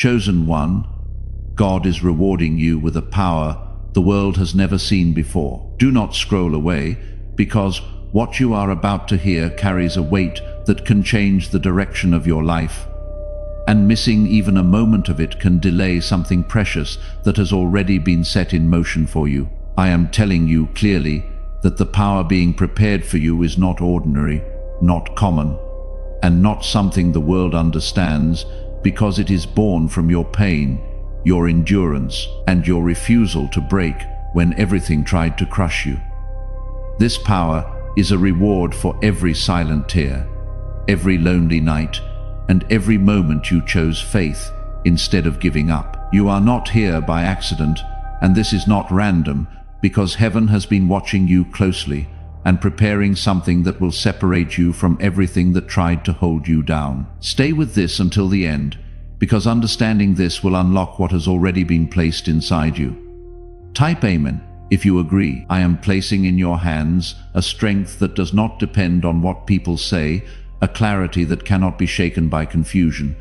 Chosen one, God is rewarding you with a power the world has never seen before. Do not scroll away, because what you are about to hear carries a weight that can change the direction of your life. And missing even a moment of it can delay something precious that has already been set in motion for you. I am telling you clearly that the power being prepared for you is not ordinary, not common, and not something the world understands, because it is born from your pain, your endurance, and your refusal to break when everything tried to crush you. This power is a reward for every silent tear, every lonely night, and every moment you chose faith instead of giving up. You are not here by accident, and this is not random, because heaven has been watching you closely and preparing something that will separate you from everything that tried to hold you down. Stay with this until the end, because understanding this will unlock what has already been placed inside you. Type Amen if you agree. I am placing in your hands a strength that does not depend on what people say, a clarity that cannot be shaken by confusion,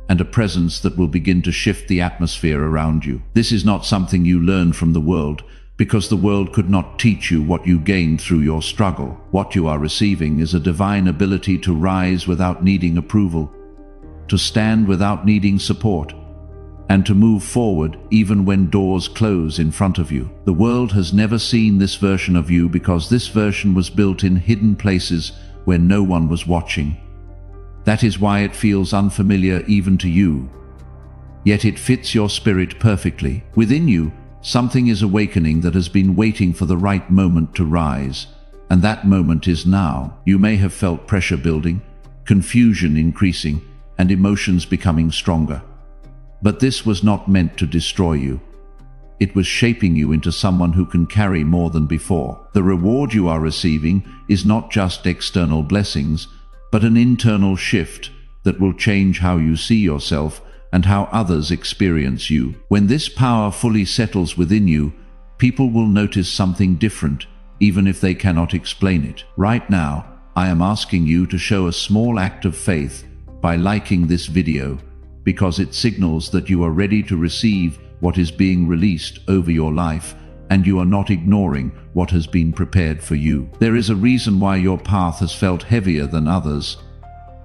and a presence that will begin to shift the atmosphere around you. This is not something you learn from the world, because the world could not teach you what you gained through your struggle. What you are receiving is a divine ability to rise without needing approval, to stand without needing support, and to move forward even when doors close in front of you. The world has never seen this version of you because this version was built in hidden places where no one was watching. That is why it feels unfamiliar even to you. Yet it fits your spirit perfectly. Within you, something is awakening that has been waiting for the right moment to rise, and that moment is now. You may have felt pressure building, confusion increasing, and emotions becoming stronger. But this was not meant to destroy you. It was shaping you into someone who can carry more than before. The reward you are receiving is not just external blessings, but an internal shift that will change how you see yourself and how others experience you. When this power fully settles within you, people will notice something different, even if they cannot explain it. Right now, I am asking you to show a small act of faith by liking this video, because it signals that you are ready to receive what is being released over your life, and you are not ignoring what has been prepared for you. There is a reason why your path has felt heavier than others,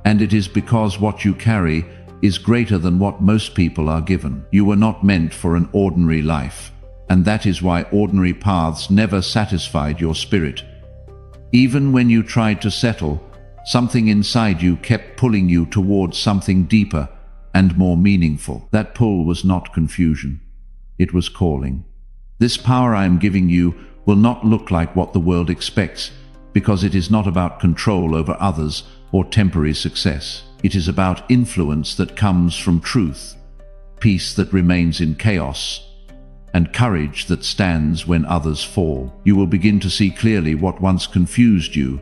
and it is because what you carry is greater than what most people are given. You were not meant for an ordinary life, and that is why ordinary paths never satisfied your spirit. Even when you tried to settle, something inside you kept pulling you towards something deeper and more meaningful. That pull was not confusion. It was calling. This power I am giving you will not look like what the world expects, because it is not about control over others or temporary success. It is about influence that comes from truth, peace that remains in chaos, and courage that stands when others fall. You will begin to see clearly what once confused you,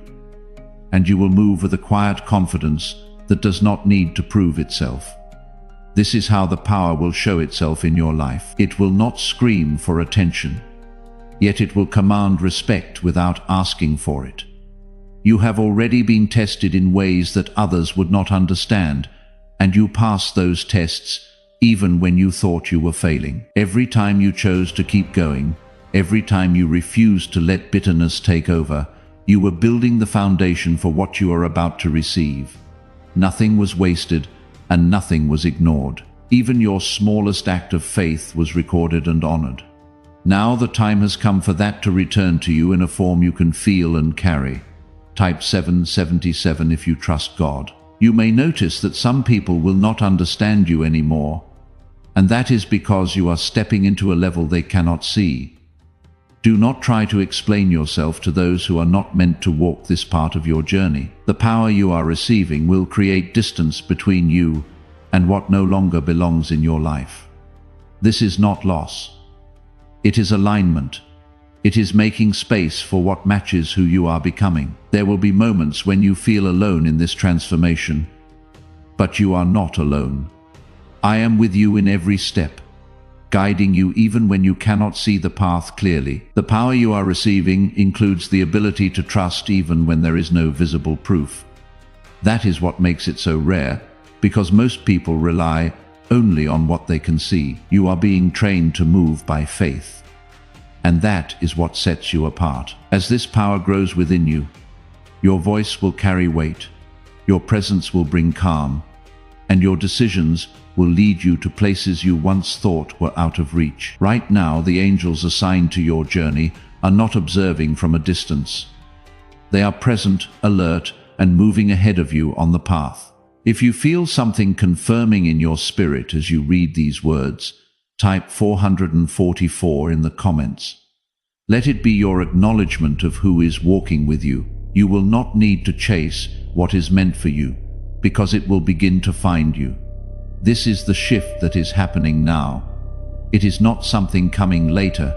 and you will move with a quiet confidence that does not need to prove itself. This is how the power will show itself in your life. It will not scream for attention, yet it will command respect without asking for it. You have already been tested in ways that others would not understand, and you passed those tests even when you thought you were failing. Every time you chose to keep going, every time you refused to let bitterness take over, you were building the foundation for what you are about to receive. Nothing was wasted, and nothing was ignored. Even your smallest act of faith was recorded and honored. Now the time has come for that to return to you in a form you can feel and carry. Type 777 if you trust God. You may notice that some people will not understand you anymore, and that is because you are stepping into a level they cannot see. Do not try to explain yourself to those who are not meant to walk this part of your journey. The power you are receiving will create distance between you and what no longer belongs in your life. This is not loss. It is alignment. It is making space for what matches who you are becoming. There will be moments when you feel alone in this transformation, but you are not alone. I am with you in every step, guiding you even when you cannot see the path clearly. The power you are receiving includes the ability to trust even when there is no visible proof. That is what makes it so rare, because most people rely only on what they can see. You are being trained to move by faith. And that is what sets you apart. As this power grows within you, your voice will carry weight, your presence will bring calm, and your decisions will lead you to places you once thought were out of reach. Right now, the angels assigned to your journey are not observing from a distance. They are present, alert, and moving ahead of you on the path. If you feel something confirming in your spirit as you read these words, type 444 in the comments. Let it be your acknowledgement of who is walking with you. You will not need to chase what is meant for you, because it will begin to find you. This is the shift that is happening now. It is not something coming later.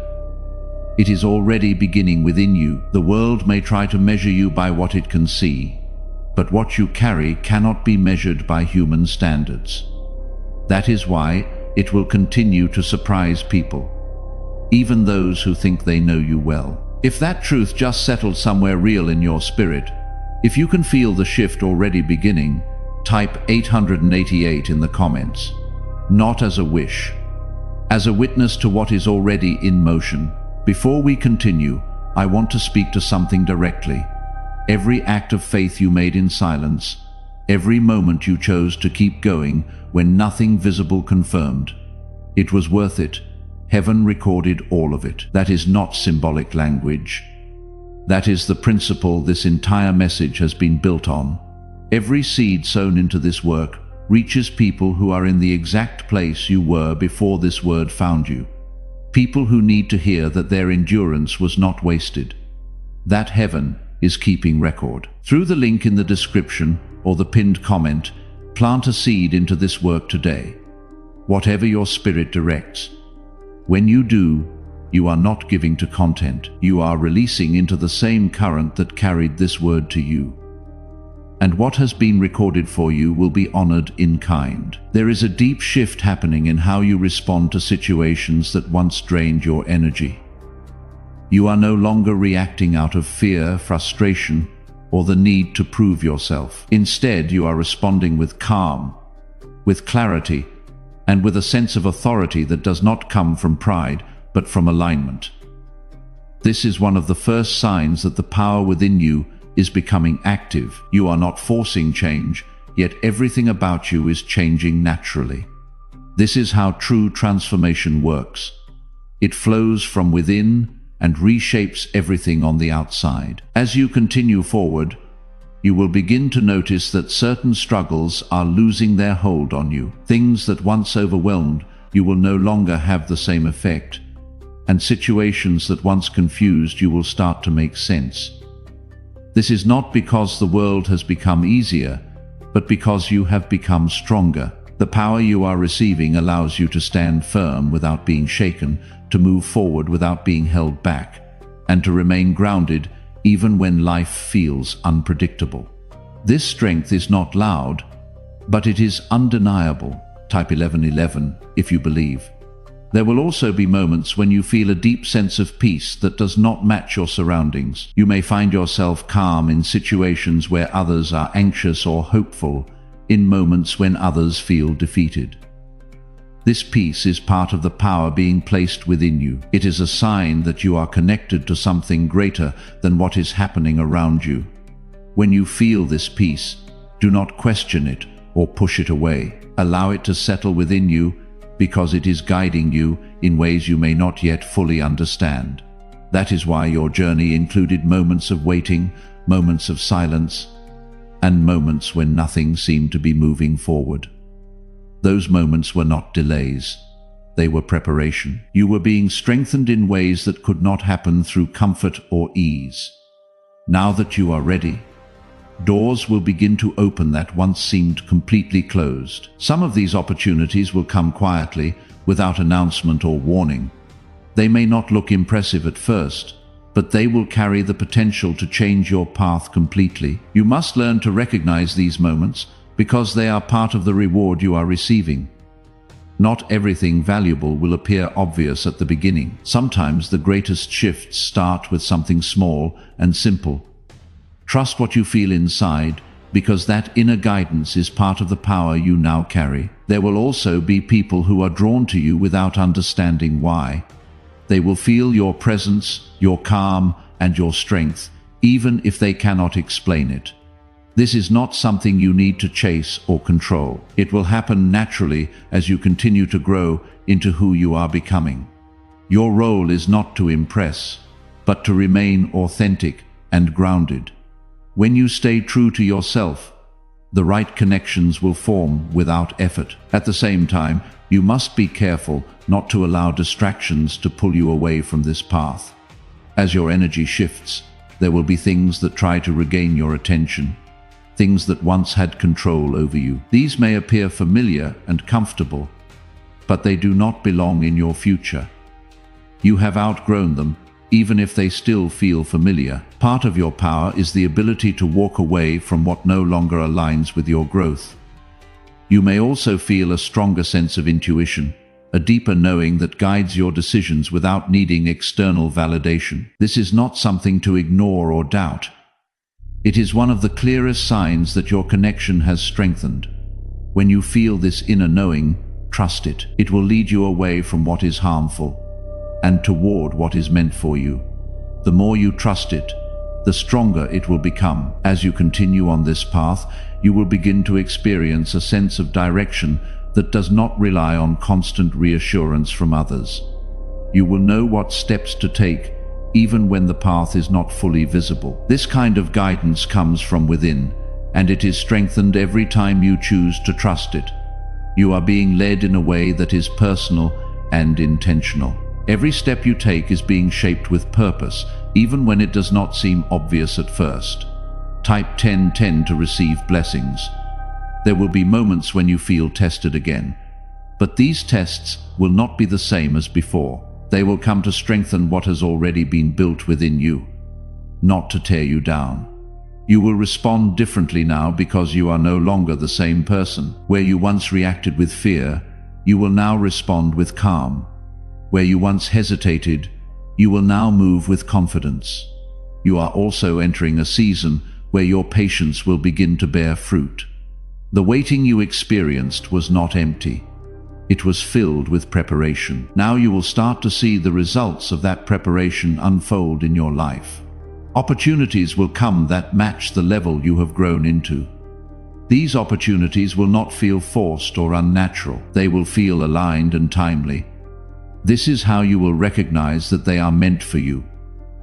It is already beginning within you. The world may try to measure you by what it can see, but what you carry cannot be measured by human standards. That is why it will continue to surprise people, even those who think they know you well. If that truth just settled somewhere real in your spirit, if you can feel the shift already beginning, type 888 in the comments. Not as a wish, as a witness to what is already in motion. Before we continue, I want to speak to something directly. Every act of faith you made in silence, every moment you chose to keep going when nothing visible confirmed, it was worth it. Heaven recorded all of it. That is not symbolic language. That is the principle this entire message has been built on. Every seed sown into this work reaches people who are in the exact place you were before this word found you. People who need to hear that their endurance was not wasted. That heaven is keeping record. Through the link in the description or the pinned comment, plant a seed into this work today. Whatever your spirit directs. When you do, you are not giving to content. You are releasing into the same current that carried this word to you. And what has been recorded for you will be honored in kind. There is a deep shift happening in how you respond to situations that once drained your energy. You are no longer reacting out of fear, frustration, or the need to prove yourself. Instead, you are responding with calm, with clarity, and with a sense of authority that does not come from pride, but from alignment. This is one of the first signs that the power within you is becoming active. You are not forcing change, yet everything about you is changing naturally. This is how true transformation works. It flows from within and reshapes everything on the outside. As you continue forward, you will begin to notice that certain struggles are losing their hold on you. Things that once overwhelmed you will no longer have the same effect, and situations that once confused you will start to make sense. This is not because the world has become easier, but because you have become stronger. The power you are receiving allows you to stand firm without being shaken, to move forward without being held back, and to remain grounded even when life feels unpredictable. This strength is not loud, but it is undeniable. Type 1111 if you believe. There will also be moments when you feel a deep sense of peace that does not match your surroundings. You may find yourself calm in situations where others are anxious or hopeful, in moments when others feel defeated. This peace is part of the power being placed within you. It is a sign that you are connected to something greater than what is happening around you. When you feel this peace, do not question it or push it away. Allow it to settle within you, because it is guiding you in ways you may not yet fully understand. That is why your journey included moments of waiting, moments of silence, and moments when nothing seemed to be moving forward. Those moments were not delays. They were preparation. You were being strengthened in ways that could not happen through comfort or ease. Now that you are ready, doors will begin to open that once seemed completely closed. Some of these opportunities will come quietly, without announcement or warning. They may not look impressive at first, but they will carry the potential to change your path completely. You must learn to recognize these moments, because they are part of the reward you are receiving. Not everything valuable will appear obvious at the beginning. Sometimes the greatest shifts start with something small and simple. Trust what you feel inside, because that inner guidance is part of the power you now carry. There will also be people who are drawn to you without understanding why. They will feel your presence, your calm, and your strength, even if they cannot explain it. This is not something you need to chase or control. It will happen naturally as you continue to grow into who you are becoming. Your role is not to impress, but to remain authentic and grounded. When you stay true to yourself, the right connections will form without effort. At the same time, you must be careful not to allow distractions to pull you away from this path. As your energy shifts, there will be things that try to regain your attention, things that once had control over you. These may appear familiar and comfortable, but they do not belong in your future. You have outgrown them, even if they still feel familiar. Part of your power is the ability to walk away from what no longer aligns with your growth. You may also feel a stronger sense of intuition, a deeper knowing that guides your decisions without needing external validation. This is not something to ignore or doubt. It is one of the clearest signs that your connection has strengthened. When you feel this inner knowing, trust it. It will lead you away from what is harmful and toward what is meant for you. The more you trust it, the stronger it will become. As you continue on this path, you will begin to experience a sense of direction that does not rely on constant reassurance from others. You will know what steps to take, even when the path is not fully visible. This kind of guidance comes from within, and it is strengthened every time you choose to trust it. You are being led in a way that is personal and intentional. Every step you take is being shaped with purpose, even when it does not seem obvious at first. Type 1010 to receive blessings. There will be moments when you feel tested again, but these tests will not be the same as before. They will come to strengthen what has already been built within you, not to tear you down. You will respond differently now because you are no longer the same person. Where you once reacted with fear, you will now respond with calm. Where you once hesitated, you will now move with confidence. You are also entering a season where your patience will begin to bear fruit. The waiting you experienced was not empty. It was filled with preparation. Now you will start to see the results of that preparation unfold in your life. Opportunities will come that match the level you have grown into. These opportunities will not feel forced or unnatural. They will feel aligned and timely. This is how you will recognize that they are meant for you.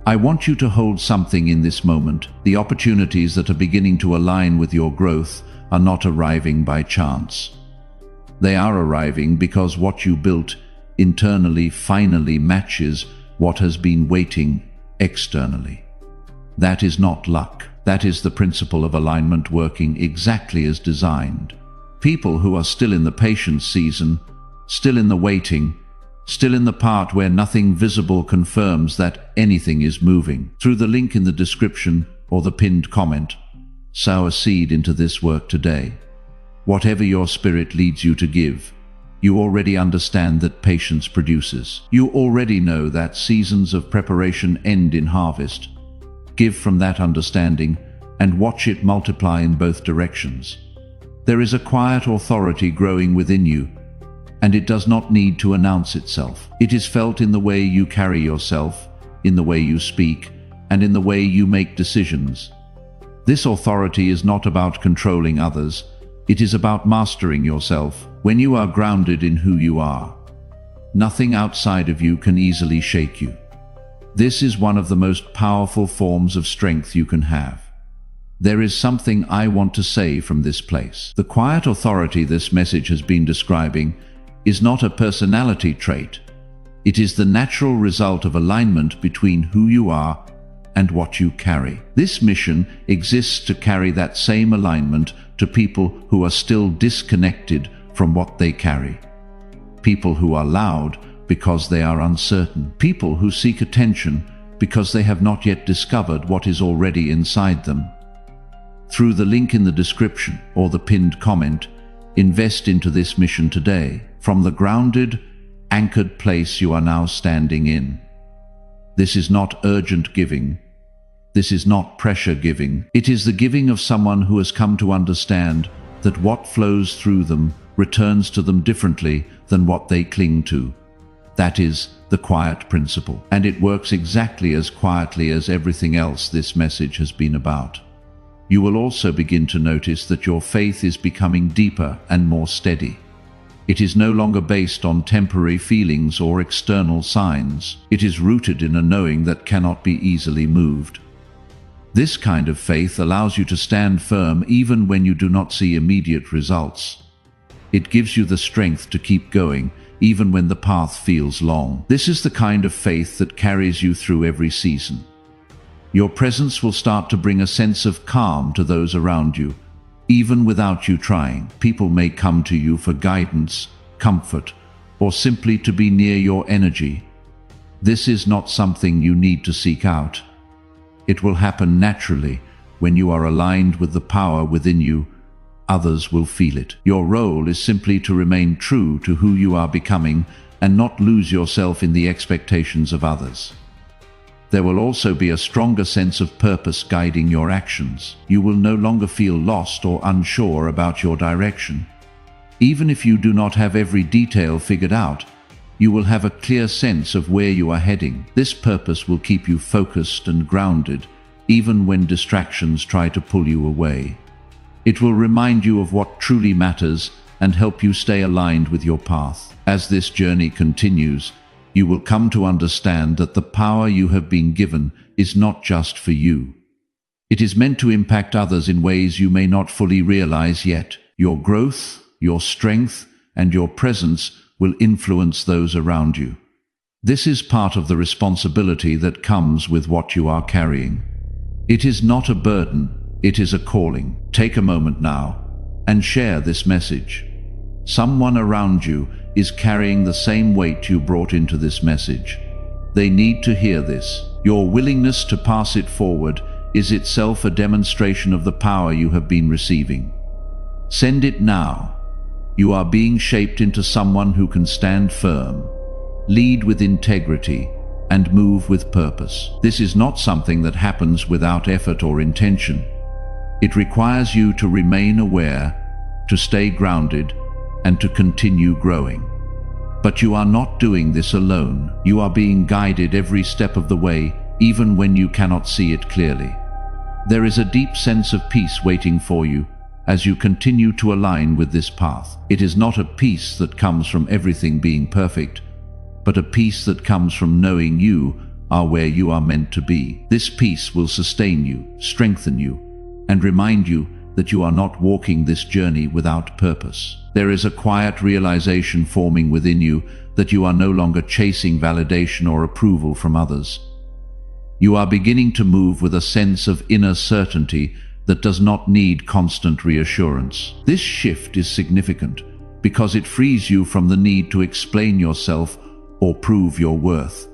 I want you to hold something in this moment. The opportunities that are beginning to align with your growth are not arriving by chance. They are arriving because what you built internally finally matches what has been waiting externally. That is not luck. That is the principle of alignment working exactly as designed. People who are still in the patience season, still in the waiting, still in the part where nothing visible confirms that anything is moving. Through the link in the description or the pinned comment, sow a seed into this work today. Whatever your spirit leads you to give, you already understand that patience produces. You already know that seasons of preparation end in harvest. Give from that understanding and watch it multiply in both directions. There is a quiet authority growing within you, and it does not need to announce itself. It is felt in the way you carry yourself, in the way you speak, and in the way you make decisions. This authority is not about controlling others. It is about mastering yourself. When you are grounded in who you are, nothing outside of you can easily shake you. This is one of the most powerful forms of strength you can have. There is something I want to say from this place. The quiet authority this message has been describing is not a personality trait. It is the natural result of alignment between who you are and what you carry. This mission exists to carry that same alignment to people who are still disconnected from what they carry. People who are loud because they are uncertain. People who seek attention because they have not yet discovered what is already inside them. Through the link in the description or the pinned comment, invest into this mission today, from the grounded, anchored place you are now standing in. This is not urgent giving. This is not pressure giving. It is the giving of someone who has come to understand that what flows through them returns to them differently than what they cling to. That is the quiet principle, and it works exactly as quietly as everything else this message has been about. You will also begin to notice that your faith is becoming deeper and more steady. It is no longer based on temporary feelings or external signs. It is rooted in a knowing that cannot be easily moved. This kind of faith allows you to stand firm even when you do not see immediate results. It gives you the strength to keep going, even when the path feels long. This is the kind of faith that carries you through every season. Your presence will start to bring a sense of calm to those around you, even without you trying. People may come to you for guidance, comfort, or simply to be near your energy. This is not something you need to seek out. It will happen naturally when you are aligned with the power within you. Others will feel it. Your role is simply to remain true to who you are becoming and not lose yourself in the expectations of others. There will also be a stronger sense of purpose guiding your actions. You will no longer feel lost or unsure about your direction. Even if you do not have every detail figured out, you will have a clear sense of where you are heading. This purpose will keep you focused and grounded, even when distractions try to pull you away. It will remind you of what truly matters and help you stay aligned with your path. As this journey continues, you will come to understand that the power you have been given is not just for you. It is meant to impact others in ways you may not fully realize yet. Your growth, your strength, and your presence will influence those around you. This is part of the responsibility that comes with what you are carrying. It is not a burden, it is a calling. Take a moment now and share this message. Someone around you is carrying the same weight you brought into this message. They need to hear this. Your willingness to pass it forward is itself a demonstration of the power you have been receiving. Send it now. You are being shaped into someone who can stand firm, lead with integrity, and move with purpose. This is not something that happens without effort or intention. It requires you to remain aware, to stay grounded, and to continue growing. But you are not doing this alone. You are being guided every step of the way, even when you cannot see it clearly. There is a deep sense of peace waiting for you as you continue to align with this path. It is not a peace that comes from everything being perfect, but a peace that comes from knowing you are where you are meant to be. This peace will sustain you, strengthen you, and remind you that you are not walking this journey without purpose. There is a quiet realization forming within you that you are no longer chasing validation or approval from others. You are beginning to move with a sense of inner certainty that does not need constant reassurance. This shift is significant because it frees you from the need to explain yourself or prove your worth.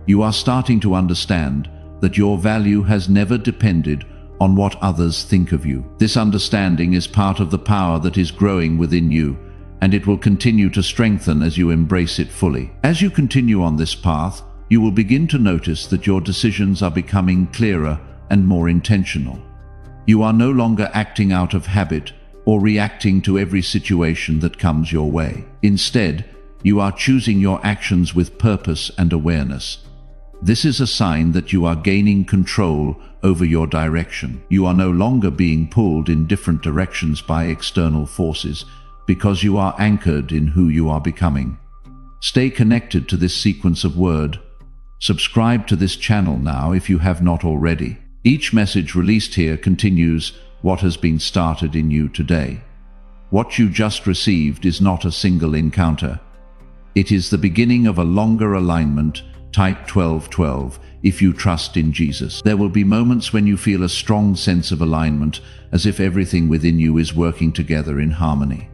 You are starting to understand that your value has never depended on what others think of you. This understanding is part of the power that is growing within you, and it will continue to strengthen as you embrace it fully. As you continue on this path, you will begin to notice that your decisions are becoming clearer and more intentional. You are no longer acting out of habit or reacting to every situation that comes your way. Instead, you are choosing your actions with purpose and awareness. This is a sign that you are gaining control over your direction. You are no longer being pulled in different directions by external forces because you are anchored in who you are becoming. Stay connected to this sequence of word. Subscribe to this channel now if you have not already. Each message released here continues what has been started in you today. What you just received is not a single encounter. It is the beginning of a longer alignment. Type 1212 if you trust in Jesus. There will be moments when you feel a strong sense of alignment, as if everything within you is working together in harmony.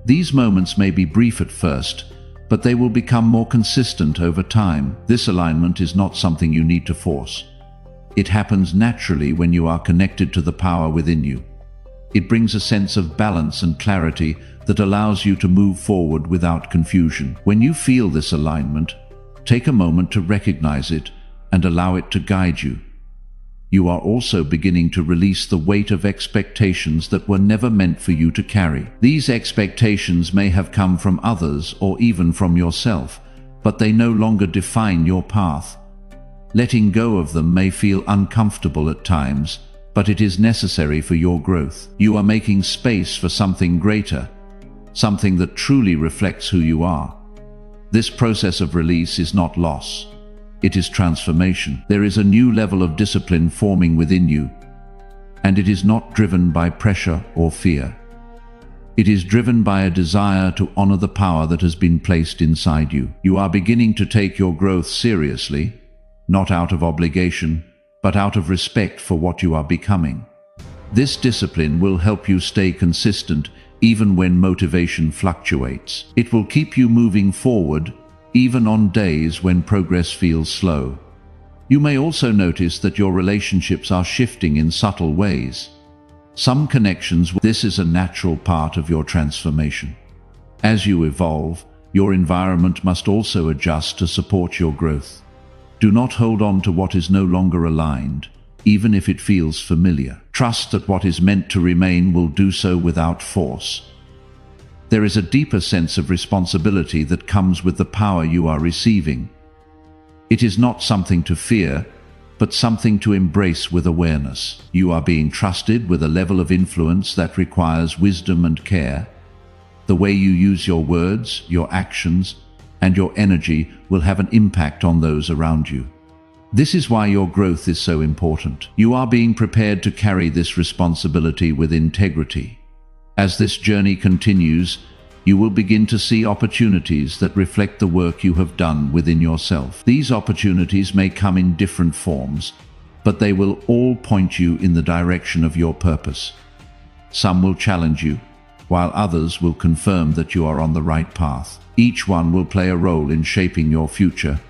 These moments may be brief at first, but they will become more consistent over time. This alignment is not something you need to force. It happens naturally when you are connected to the power within you. It brings a sense of balance and clarity that allows you to move forward without confusion. When you feel this alignment, take a moment to recognize it and allow it to guide you. you are also beginning to release the weight of expectations that were never meant for you to carry. These expectations may have come from others or even from yourself, but they no longer define your path. Letting go of them may feel uncomfortable at times, but it is necessary for your growth. You are making space for something greater, something that truly reflects who you are. This process of release is not loss. It is transformation. There is a new level of discipline forming within you, and it is not driven by pressure or fear. It is driven by a desire to honor the power that has been placed inside you. You are beginning to take your growth seriously, not out of obligation, but out of respect for what you are becoming. This discipline will help you stay consistent even when motivation fluctuates. It will keep you moving forward even on days when progress feels slow. You may also notice that your relationships are shifting in subtle ways. Some connections, this is a natural part of your transformation. As you evolve, your environment must also adjust to support your growth. Do not hold on to what is no longer aligned, even if it feels familiar. Trust that what is meant to remain will do so without force. There is a deeper sense of responsibility that comes with the power you are receiving. It is not something to fear, but something to embrace with awareness. You are being trusted with a level of influence that requires wisdom and care. The way you use your words, your actions, and your energy will have an impact on those around you. This is why your growth is so important. You are being prepared to carry this responsibility with integrity. As this journey continues, you will begin to see opportunities that reflect the work you have done within yourself. These opportunities may come in different forms, but they will all point you in the direction of your purpose. Some will challenge you, while others will confirm that you are on the right path. Each one will play a role in shaping your future.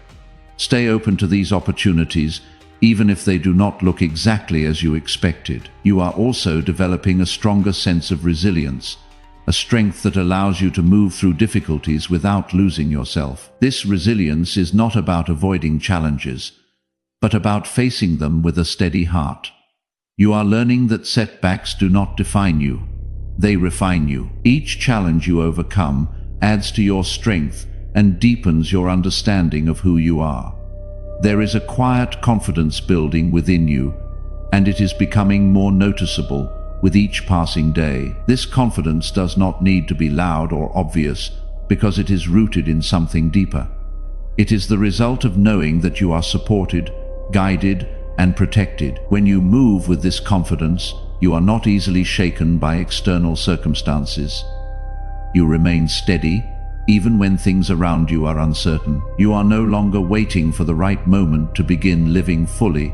Stay open to these opportunities, even if they do not look exactly as you expected. You are also developing a stronger sense of resilience, a strength that allows you to move through difficulties without losing yourself. This resilience is not about avoiding challenges, but about facing them with a steady heart. You are learning that setbacks do not define you. They refine you. Each challenge you overcome adds to your strength and deepens your understanding of who you are. There is a quiet confidence building within you, and it is becoming more noticeable with each passing day. This confidence does not need to be loud or obvious because it is rooted in something deeper. It is the result of knowing that you are supported, guided, and protected. When you move with this confidence, you are not easily shaken by external circumstances. You remain steady, even when things around you are uncertain. You are no longer waiting for the right moment to begin living fully,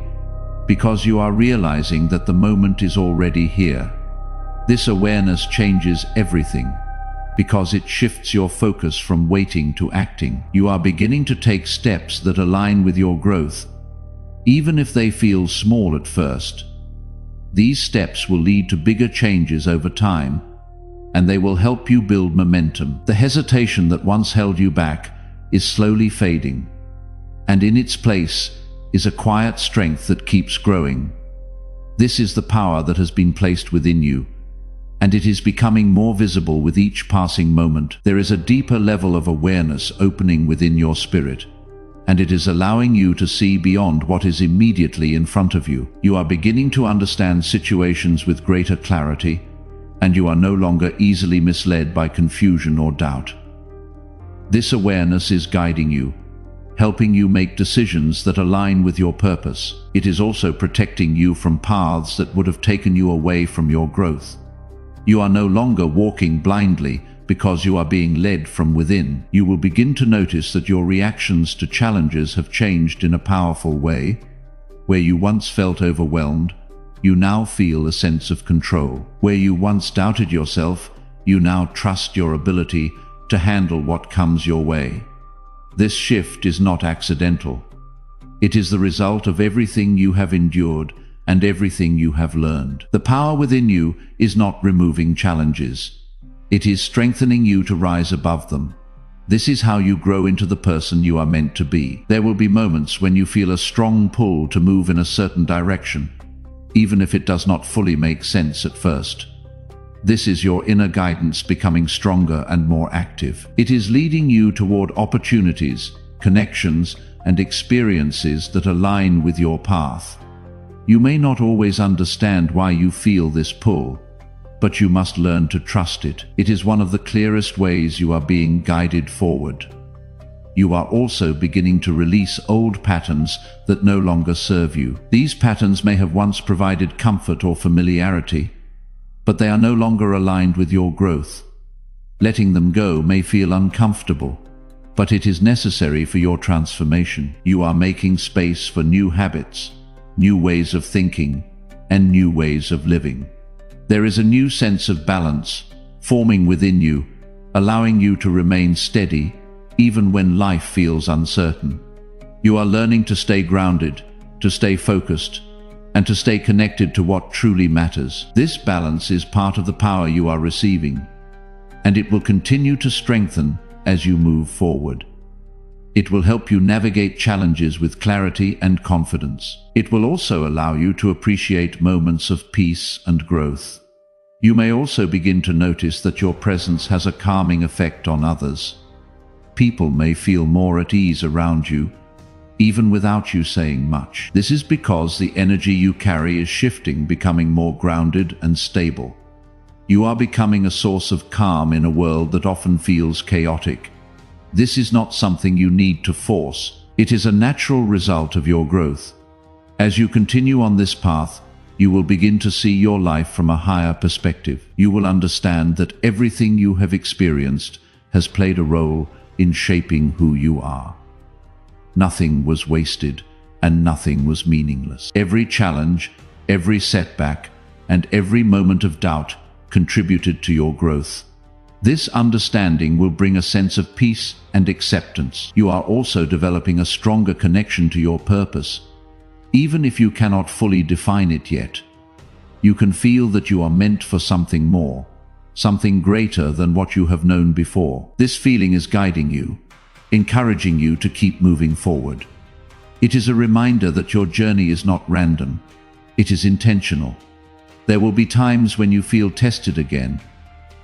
because you are realizing that the moment is already here. This awareness changes everything, because it shifts your focus from waiting to acting. You are beginning to take steps that align with your growth, even if they feel small at first. These steps will lead to bigger changes over time, and they will help you build momentum. The hesitation that once held you back is slowly fading, and in its place is a quiet strength that keeps growing. This is the power that has been placed within you, and it is becoming more visible with each passing moment. There is a deeper level of awareness opening within your spirit, and it is allowing you to see beyond what is immediately in front of you. You are beginning to understand situations with greater clarity, and you are no longer easily misled by confusion or doubt. This awareness is guiding you, helping you make decisions that align with your purpose. It is also protecting you from paths that would have taken you away from your growth. You are no longer walking blindly because you are being led from within. You will begin to notice that your reactions to challenges have changed in a powerful way. Where you once felt overwhelmed, you now feel a sense of control. Where you once doubted yourself, you now trust your ability to handle what comes your way. This shift is not accidental. It is the result of everything you have endured and everything you have learned. The power within you is not removing challenges. It is strengthening you to rise above them. This is how you grow into the person you are meant to be. There will be moments when you feel a strong pull to move in a certain direction, even if it does not fully make sense at first. This is your inner guidance becoming stronger and more active. It is leading you toward opportunities, connections, and experiences that align with your path. You may not always understand why you feel this pull, but you must learn to trust it. It is one of the clearest ways you are being guided forward. You are also beginning to release old patterns that no longer serve you. These patterns may have once provided comfort or familiarity, but they are no longer aligned with your growth. Letting them go may feel uncomfortable, but it is necessary for your transformation. You are making space for new habits, new ways of thinking, and new ways of living. There is a new sense of balance forming within you, allowing you to remain steady even when life feels uncertain. You are learning to stay grounded, to stay focused, and to stay connected to what truly matters. This balance is part of the power you are receiving, and it will continue to strengthen as you move forward. It will help you navigate challenges with clarity and confidence. It will also allow you to appreciate moments of peace and growth. You may also begin to notice that your presence has a calming effect on others. People may feel more at ease around you, even without you saying much. This is because the energy you carry is shifting, becoming more grounded and stable. You are becoming a source of calm in a world that often feels chaotic. This is not something you need to force. It is a natural result of your growth. As you continue on this path, you will begin to see your life from a higher perspective. You will understand that everything you have experienced has played a role in shaping who you are. Nothing was wasted, and nothing was meaningless. Every challenge, every setback, and every moment of doubt contributed to your growth. This understanding will bring a sense of peace and acceptance. You are also developing a stronger connection to your purpose. Even if you cannot fully define it yet, you can feel that you are meant for something more, something greater than what you have known before. This feeling is guiding you, encouraging you to keep moving forward. It is a reminder that your journey is not random. It is intentional. There will be times when you feel tested again,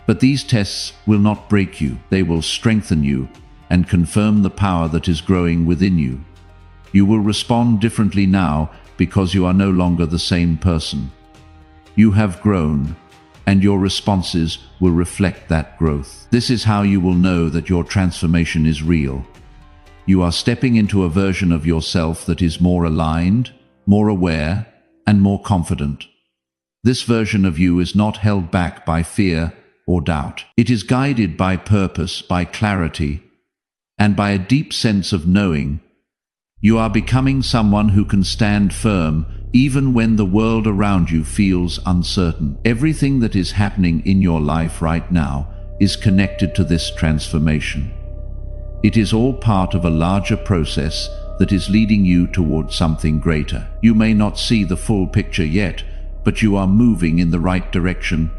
but these tests will not break you. They will strengthen you and confirm the power that is growing within you. You will respond differently now because you are no longer the same person. You have grown, and your responses will reflect that growth. This is how you will know that your transformation is real. You are stepping into a version of yourself that is more aligned, more aware, and more confident. This version of you is not held back by fear or doubt. It is guided by purpose, by clarity, and by a deep sense of knowing. You are becoming someone who can stand firm even when the world around you feels uncertain. Everything that is happening in your life right now is connected to this transformation. It is all part of a larger process that is leading you towards something greater. You may not see the full picture yet, but you are moving in the right direction.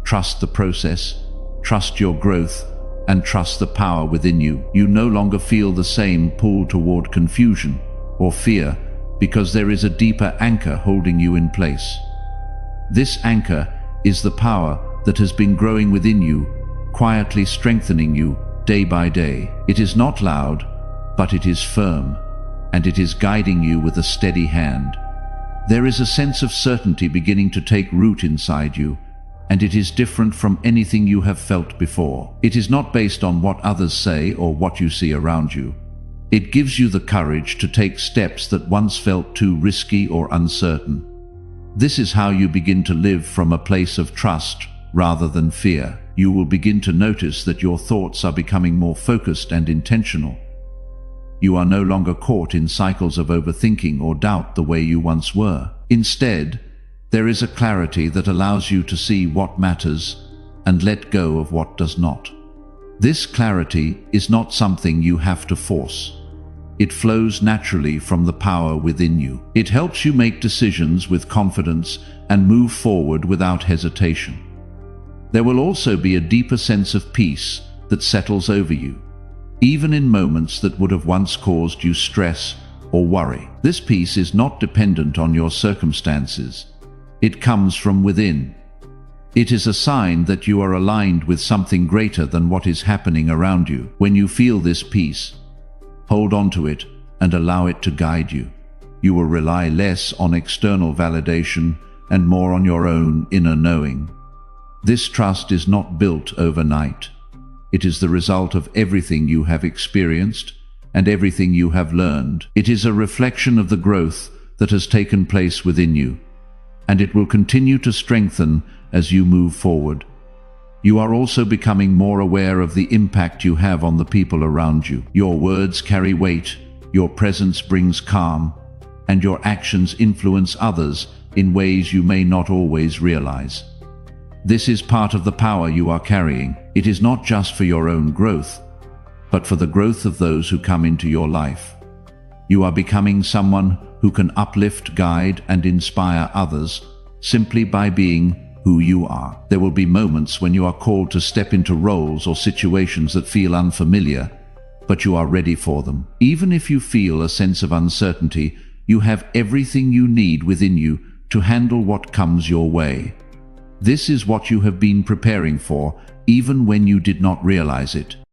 Trust the process, trust your growth, and trust the power within you. You no longer feel the same pull toward confusion or fear because there is a deeper anchor holding you in place. This anchor is the power that has been growing within you, quietly strengthening you day by day. It is not loud, but it is firm, and it is guiding you with a steady hand. There is a sense of certainty beginning to take root inside you, and it is different from anything you have felt before. It is not based on what others say or what you see around you. It gives you the courage to take steps that once felt too risky or uncertain. This is how you begin to live from a place of trust rather than fear. You will begin to notice that your thoughts are becoming more focused and intentional. You are no longer caught in cycles of overthinking or doubt the way you once were. Instead, there is a clarity that allows you to see what matters and let go of what does not. This clarity is not something you have to force. It flows naturally from the power within you. It helps you make decisions with confidence and move forward without hesitation. There will also be a deeper sense of peace that settles over you, even in moments that would have once caused you stress or worry. This peace is not dependent on your circumstances. It comes from within. It is a sign that you are aligned with something greater than what is happening around you. When you feel this peace, hold on to it and allow it to guide you. You will rely less on external validation and more on your own inner knowing. This trust is not built overnight. It is the result of everything you have experienced and everything you have learned. It is a reflection of the growth that has taken place within you, and it will continue to strengthen as you move forward. You are also becoming more aware of the impact you have on the people around you. Your words carry weight, your presence brings calm, and your actions influence others in ways you may not always realize. This is part of the power you are carrying. It is not just for your own growth, but for the growth of those who come into your life. You are becoming someone who can uplift, guide, and inspire others simply by being who you are. There will be moments when you are called to step into roles or situations that feel unfamiliar, but you are ready for them. Even if you feel a sense of uncertainty, you have everything you need within you to handle what comes your way. This is what you have been preparing for, even when you did not realize it.